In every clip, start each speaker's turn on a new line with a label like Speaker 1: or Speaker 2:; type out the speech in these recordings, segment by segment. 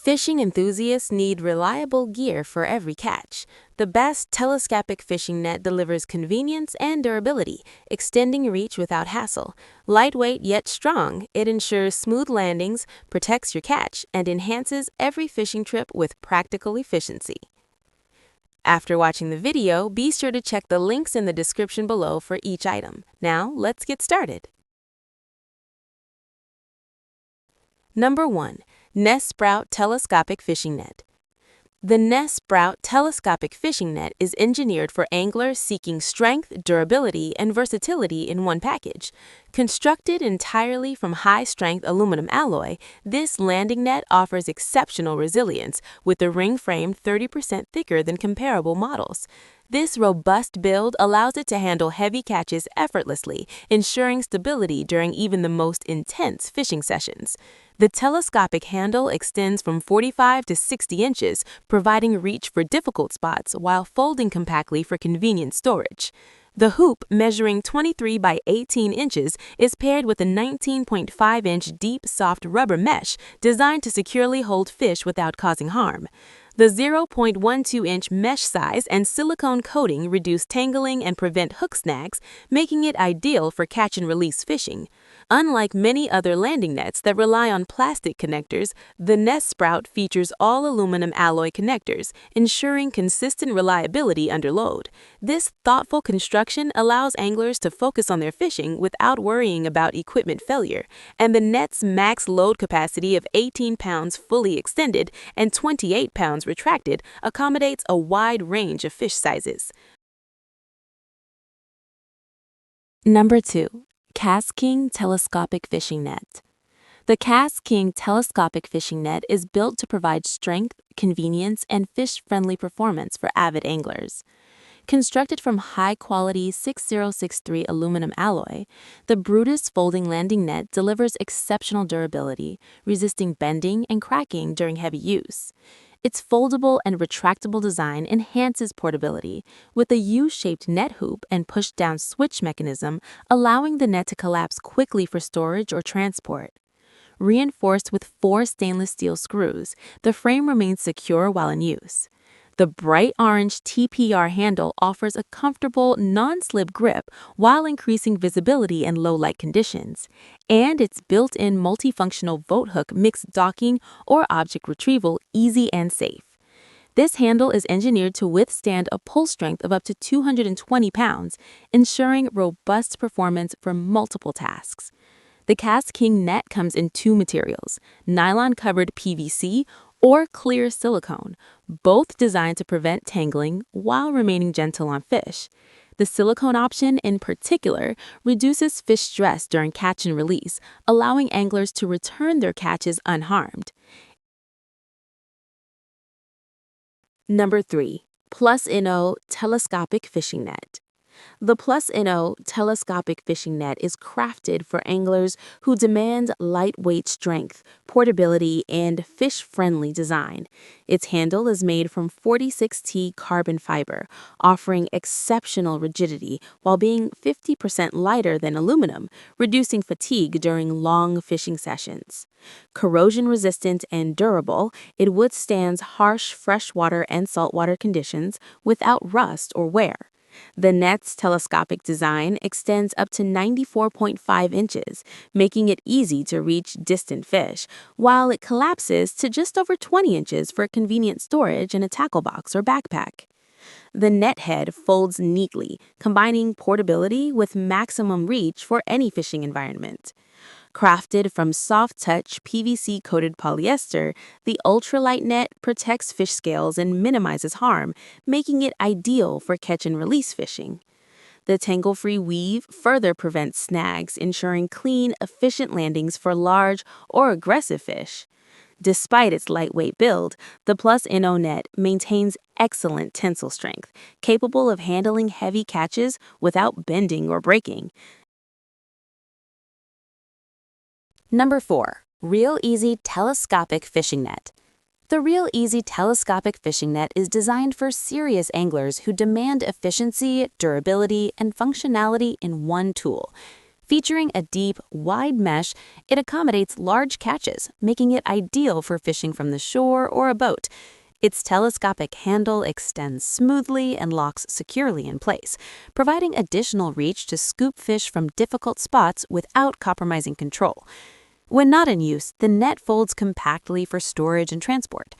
Speaker 1: Fishing enthusiasts need reliable gear for every catch. The best telescopic fishing net delivers convenience and durability, extending reach without hassle. Lightweight yet strong, it ensures smooth landings, protects your catch, and enhances every fishing trip with practical efficiency. After watching the video, be sure to check the links in the description below for each item. Now, let's get started. Number 1. NestSprout Telescopic Fishing Net. The NestSprout Telescopic Fishing Net is engineered for anglers seeking strength, durability, and versatility in one package. Constructed entirely from high-strength aluminum alloy, this landing net offers exceptional resilience, with the ring frame 30% thicker than comparable models. This robust build allows it to handle heavy catches effortlessly, ensuring stability during even the most intense fishing sessions. The telescopic handle extends from 45 to 60 inches, providing reach for difficult spots while folding compactly for convenient storage. The hoop, measuring 23 by 18 inches, is paired with a 19.5-inch deep, soft rubber mesh designed to securely hold fish without causing harm. The 0.12-inch mesh size and silicone coating reduce tangling and prevent hook snags, making it ideal for catch-and-release fishing. Unlike many other landing nets that rely on plastic connectors, the NestSprout features all aluminum alloy connectors, ensuring consistent reliability under load. This thoughtful construction allows anglers to focus on their fishing without worrying about equipment failure, and the net's max load capacity of 18 pounds fully extended and 28 pounds retracted accommodates a wide range of fish sizes. Number 2. KastKing Telescopic Fishing Net. The KastKing Telescopic Fishing Net is built to provide strength, convenience, and fish-friendly performance for avid anglers. Constructed from high-quality 6063 aluminum alloy, the Brutus folding landing net delivers exceptional durability, resisting bending and cracking during heavy use. Its foldable and retractable design enhances portability, with a U-shaped net hoop and push-down switch mechanism allowing the net to collapse quickly for storage or transport. Reinforced with 4 stainless steel screws, the frame remains secure while in use. The bright orange TPR handle offers a comfortable, non-slip grip while increasing visibility in low-light conditions, and its built-in multifunctional boat hook makes docking or object retrieval easy and safe. This handle is engineered to withstand a pull strength of up to 220 pounds, ensuring robust performance for multiple tasks. The KastKing net comes in 2 materials, nylon-covered PVC or clear silicone, both designed to prevent tangling while remaining gentle on fish. The silicone option, in particular, reduces fish stress during catch and release, allowing anglers to return their catches unharmed. Number 3. PLUSINNO Telescopic Fishing Net. The PLUSINNO telescopic fishing net is crafted for anglers who demand lightweight strength, portability, and fish-friendly design. Its handle is made from 46T carbon fiber, offering exceptional rigidity while being 50% lighter than aluminum, reducing fatigue during long fishing sessions. Corrosion-resistant and durable, it withstands harsh freshwater and saltwater conditions without rust or wear. The net's telescopic design extends up to 94.5 inches, making it easy to reach distant fish, while it collapses to just over 20 inches for convenient storage in a tackle box or backpack. The net head folds neatly, combining portability with maximum reach for any fishing environment. Crafted from soft-touch PVC-coated polyester, the ultralight net protects fish scales and minimizes harm, making it ideal for catch-and-release fishing. The tangle-free weave further prevents snags, ensuring clean, efficient landings for large or aggressive fish. Despite its lightweight build, the PLUSINNO net maintains excellent tensile strength, capable of handling heavy catches without bending or breaking. Number 4. ReelEasy Telescopic Fishing Net. The ReelEasy Telescopic Fishing Net is designed for serious anglers who demand efficiency, durability, and functionality in one tool. Featuring a deep, wide mesh, it accommodates large catches, making it ideal for fishing from the shore or a boat. Its telescopic handle extends smoothly and locks securely in place, providing additional reach to scoop fish from difficult spots without compromising control. When not in use, the net folds compactly for storage and transport.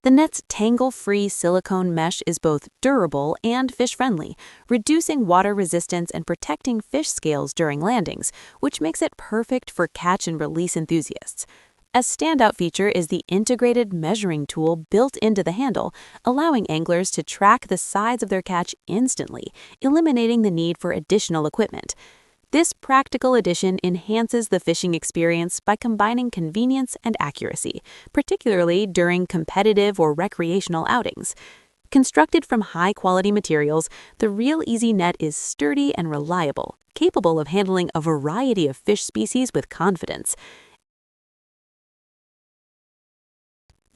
Speaker 1: The net's tangle-free silicone mesh is both durable and fish-friendly, reducing water resistance and protecting fish scales during landings, which makes it perfect for catch and release enthusiasts. A standout feature is the integrated measuring tool built into the handle, allowing anglers to track the size of their catch instantly, eliminating the need for additional equipment. This practical addition enhances the fishing experience by combining convenience and accuracy, particularly during competitive or recreational outings. Constructed from high-quality materials, the ReelEasy net is sturdy and reliable, capable of handling a variety of fish species with confidence.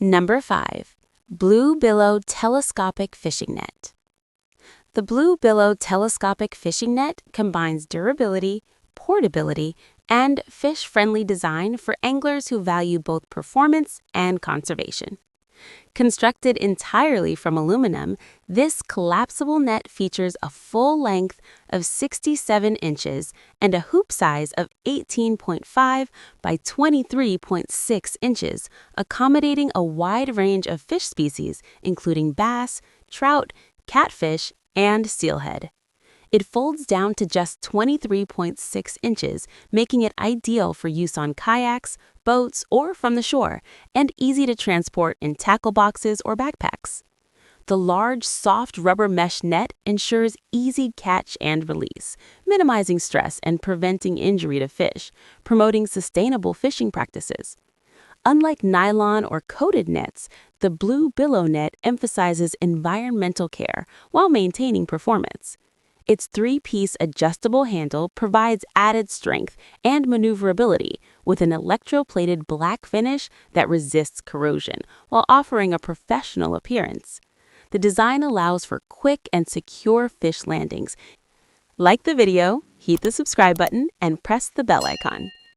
Speaker 1: Number 5. Blue Billow Telescopic Fishing Net. The Blue Billow Telescopic Fishing Net combines durability, portability, and fish-friendly design for anglers who value both performance and conservation. Constructed entirely from aluminum, this collapsible net features a full length of 67 inches and a hoop size of 18.5 by 23.6 inches, accommodating a wide range of fish species, including bass, trout, catfish, and steelhead. It folds down to just 23.6 inches, making it ideal for use on kayaks, boats, or from the shore, and easy to transport in tackle boxes or backpacks. The large, soft rubber mesh net ensures easy catch and release, minimizing stress and preventing injury to fish, promoting sustainable fishing practices. Unlike nylon or coated nets, the Blue Billow net emphasizes environmental care while maintaining performance. Its three-piece adjustable handle provides added strength and maneuverability with an electroplated black finish that resists corrosion while offering a professional appearance. The design allows for quick and secure fish landings. Like the video, hit the subscribe button, and press the bell icon.